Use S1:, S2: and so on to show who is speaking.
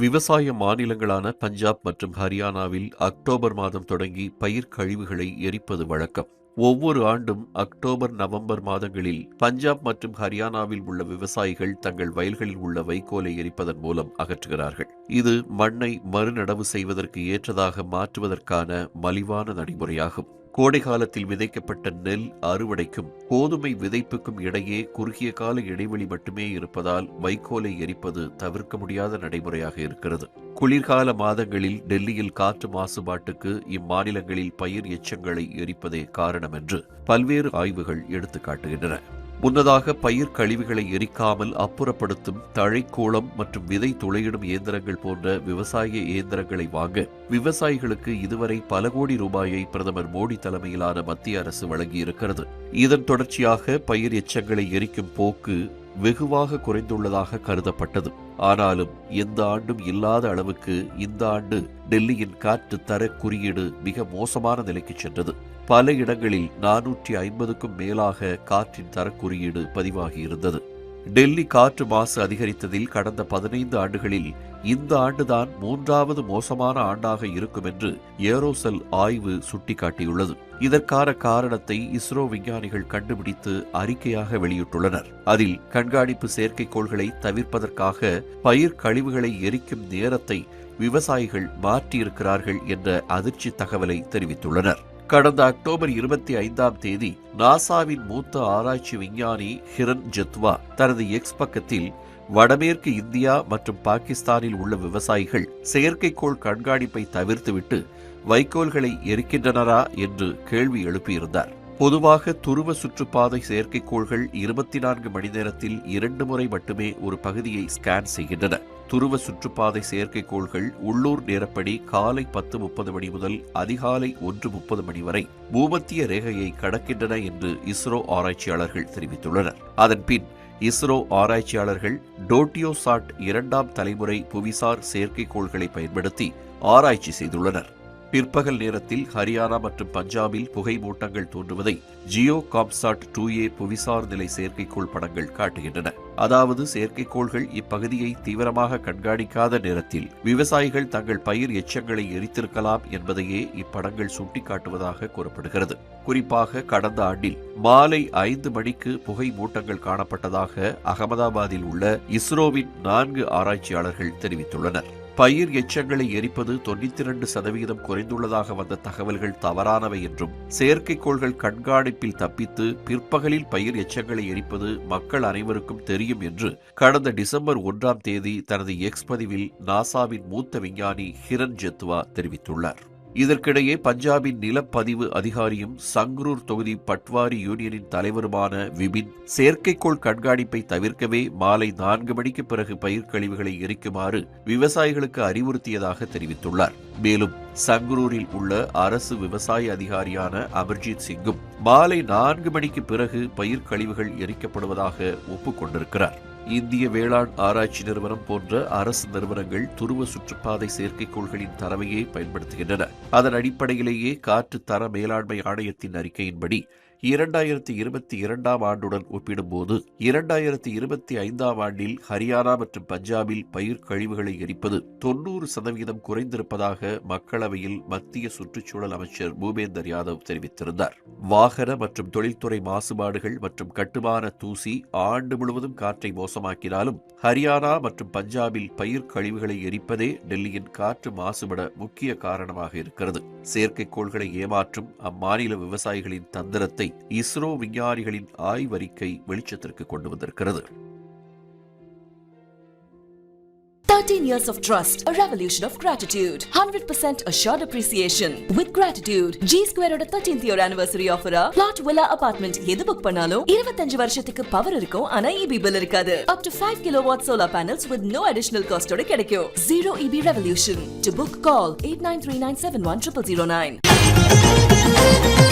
S1: விவசாய மாநிலங்களான பஞ்சாப் மற்றும் ஹரியானாவில் அக்டோபர் மாதம் தொடங்கி பயிர் கழிவுகளை எரிப்பது வழக்கம். ஒவ்வொரு ஆண்டும் அக்டோபர், நவம்பர் மாதங்களில் பஞ்சாப் மற்றும் ஹரியானாவில் உள்ள விவசாயிகள் தங்கள் வயல்களில் உள்ள வைக்கோலை எரிப்பதன் மூலம் அகற்றுகிறார்கள். இது மண்ணை மறுநடவு செய்வதற்கு ஏற்றதாக மாற்றுவதற்கான மலிவான நடைமுறையாகும். கோடை காலத்தில் விதைக்கப்பட்ட நெல் அறுவடைக்கும் கோதுமை விதைப்புக்கும் இடையே குறுகிய கால இடைவெளி மட்டுமே இருப்பதால் வைக்கோலை எரிப்பது தவிர்க்க முடியாத நடைமுறையாக இருக்கிறது. குளிர்கால மாதங்களில் டெல்லியில் காற்று மாசுபாட்டுக்கு இம்மாநிலங்களில் பயிர் எச்சங்களை எரிப்பதே காரணம் என்று பல்வேறு ஆய்வுகள் எடுத்துக்காட்டுகின்றன. முன்னதாக பயிர் கழிவுகளை எரிக்காமல் அப்புறப்படுத்தும் தழைக்கூளம் மற்றும் விதை துளையிடும் இயந்திரங்கள் போன்ற விவசாய இயந்திரங்களை வாங்க விவசாயிகளுக்கு இதுவரை பல கோடி ரூபாயை பிரதமர் மோடி தலைமையிலான மத்திய அரசு வழங்கியிருக்கிறது. இதன் தொடர்ச்சியாக பயிர் எச்சங்களை எரிக்கும் போக்கு வெகுவாக குறைந்துள்ளதாக கருதப்பட்டது. ஆனாலும் எந்த ஆண்டும் இல்லாத அளவுக்கு இந்த ஆண்டு டெல்லியின் காற்று தர குறியீடு மிக மோசமான நிலைக்கு சென்றது. பல இடங்களில் 450க்கும் மேலாக காற்றின் தரக்குறியீடு பதிவாகியிருந்தது. டெல்லி காற்று மாசு அதிகரித்ததில் கடந்த 15 ஆண்டுகளில் இந்த ஆண்டுதான் 3வது மோசமான ஆண்டாக இருக்கும் என்று ஏரோசெல் ஆய்வு சுட்டிக்காட்டியுள்ளது. இதற்கான காரணத்தை இஸ்ரோ விஞ்ஞானிகள் கண்டுபிடித்து அறிக்கையாக வெளியிட்டுள்ளனர். அதில் கண்காணிப்பு செயற்கைக்கோள்களை தவிர்ப்பதற்காக பயிர் கழிவுகளை எரிக்கும் நேரத்தை விவசாயிகள் மாற்றியிருக்கிறார்கள் என்ற அதிர்ச்சி தகவலை தெரிவித்துள்ளனர். கடந்த அக்டோபர் 25ஆம் தேதி நாசாவின் மூத்த ஆராய்ச்சி விஞ்ஞானி ஹிரண் ஜத்வா தனது எக்ஸ் பக்கத்தில் வடமேற்கு இந்தியா மற்றும் பாகிஸ்தானில் உள்ள விவசாயிகள் செயற்கைக்கோள் கண்காணிப்பை தவிர்த்துவிட்டு வைக்கோல்களை எரிக்கின்றனரா என்று கேள்வி எழுப்பியிருந்தார். பொதுவாக துருவ சுற்றுப்பாதை செயற்கைக்கோள்கள் 24 மணி நேரத்தில் 2 முறை மட்டுமே ஒரு பகுதியை ஸ்கேன் செய்கின்றன. துருவ சுற்றுப்பாதை செயற்கைக்கோள்கள் உள்ளூர் நேரப்படி காலை 10:30 மணி முதல் அதிகாலை 1:30 மணி வரை பூமத்திய ரேகையை கடக்கின்றன என்று இஸ்ரோ ஆராய்ச்சியாளர்கள் தெரிவித்துள்ளனர். அதன்பின் இஸ்ரோ ஆராய்ச்சியாளர்கள் டோட்டியோசாட் 2ஆம் தலைமுறை புவிசார் செயற்கைக்கோள்களை பயன்படுத்தி ஆராய்ச்சி செய்துள்ளனர். பிற்பகல் நேரத்தில் ஹரியானா மற்றும் பஞ்சாபில் புகை மூட்டங்கள் தோன்றுவதை ஜியோ காம்சாட் 2A புவிசார் நிலை செயற்கைக்கோள் படங்கள் காட்டுகின்றன. அதாவது செயற்கைக்கோள்கள் இப்பகுதியை தீவிரமாக கண்காணிக்காத நேரத்தில் விவசாயிகள் தங்கள் பயிர் எச்சங்களை எரித்திருக்கலாம் என்பதையே இப்படங்கள் சுட்டிக்காட்டுவதாக கூறப்படுகிறது. குறிப்பாக கடந்த ஆண்டில் மாலை 5 மணிக்கு புகை மூட்டங்கள் காணப்பட்டதாக அகமதாபாத்தில் உள்ள இஸ்ரோவின் 4 ஆராய்ச்சியாளர்கள் தெரிவித்துள்ளனர். பயிர் எச்சங்களை எரிப்பது 92% குறைந்துள்ளதாக வந்த தகவல்கள் தவறானவை என்றும் செயற்கைக்கோள்கள் கண்காணிப்பில் தப்பித்து பிற்பகலில் பயிர் எச்சங்களை எரிப்பது மக்கள் அனைவருக்கும் தெரியும் என்று கடந்த டிசம்பர் 1ஆம் தேதி தனது எக்ஸ் பதிவில் நாசாவின் மூத்த விஞ்ஞானி ஹிரண் ஜத்வா தெரிவித்துள்ளார். இதற்கிடையே பஞ்சாபின் நிலப்பதிவு அதிகாரியும் சங்ரூர் தொகுதி பட்வாரி யூனியனின் தலைவருமான விபின் செயற்கைக்கோள் கண்காணிப்பை தவிர்க்கவே மாலை 4 மணிக்கு பிறகு பயிர் கழிவுகளை எரிக்குமாறு விவசாயிகளுக்கு அறிவுறுத்தியதாக தெரிவித்துள்ளார். மேலும் சங்ரூரில் உள்ள அரசு விவசாய அதிகாரியான அமர்ஜித் சிங்கும் மாலை 4 மணிக்கு பிறகு பயிர் கழிவுகள் எரிக்கப்படுவதாக ஒப்புக்கொண்டிருக்கிறார். இந்திய வேளாண் ஆராய்ச்சி நிறுவனம் போன்ற அரசு நிறுவனங்கள் துருவ சுற்றுப்பாதை செயற்கைக்கோள்களின் தரவையே பயன்படுத்துகின்றன. அதன் அடிப்படையிலேயே காற்று தர மேலாண்மை ஆணையத்தின் அறிக்கையின்படி 2022ஆம் ஆண்டுடன் ஒப்பிடும்போது 2025ஆம் ஆண்டில் ஹரியானா மற்றும் பஞ்சாபில் பயிர் கழிவுகளை எரிப்பது 90% குறைந்திருப்பதாக மக்களவையில் மத்திய சுற்றுச்சூழல் அமைச்சர் பூபேந்தர் யாதவ் தெரிவித்திருந்தார். வாகன மற்றும் தொழில்துறை மாசுபாடுகள் மற்றும் கட்டுமான தூசி ஆண்டு முழுவதும் காற்றை மோசமாக்கினாலும் ஹரியானா மற்றும் பஞ்சாபில் பயிர் கழிவுகளை எரிப்பதே டெல்லியின் காற்று மாசுபட முக்கிய காரணமாக இருக்கிறது. செயற்கைக்கோள்களை ஏமாற்றும் அம்மாநில விவசாயிகளின் தந்திரத்தை இஸ்ரோ விஞ்ஞானிகளின் ஆய்வறிக்கை வெளிச்சத்திற்கு கொண்டு வந்திருக்கிறது.
S2: 13 years of trust, a revolution of gratitude, 100% assured appreciation. With gratitude, G Square oda 13th year anniversary offer plot villa apartment எது புக் பண்ணாலும் 25 வருஷத்துக்கு பவர் இருக்கும். ஆனா EB bill இருக்காது. Up to 5 kilowatt solar panels with no additional cost ஓட கிடைக்கும். Zero EB revolution. To book, call 8939710009.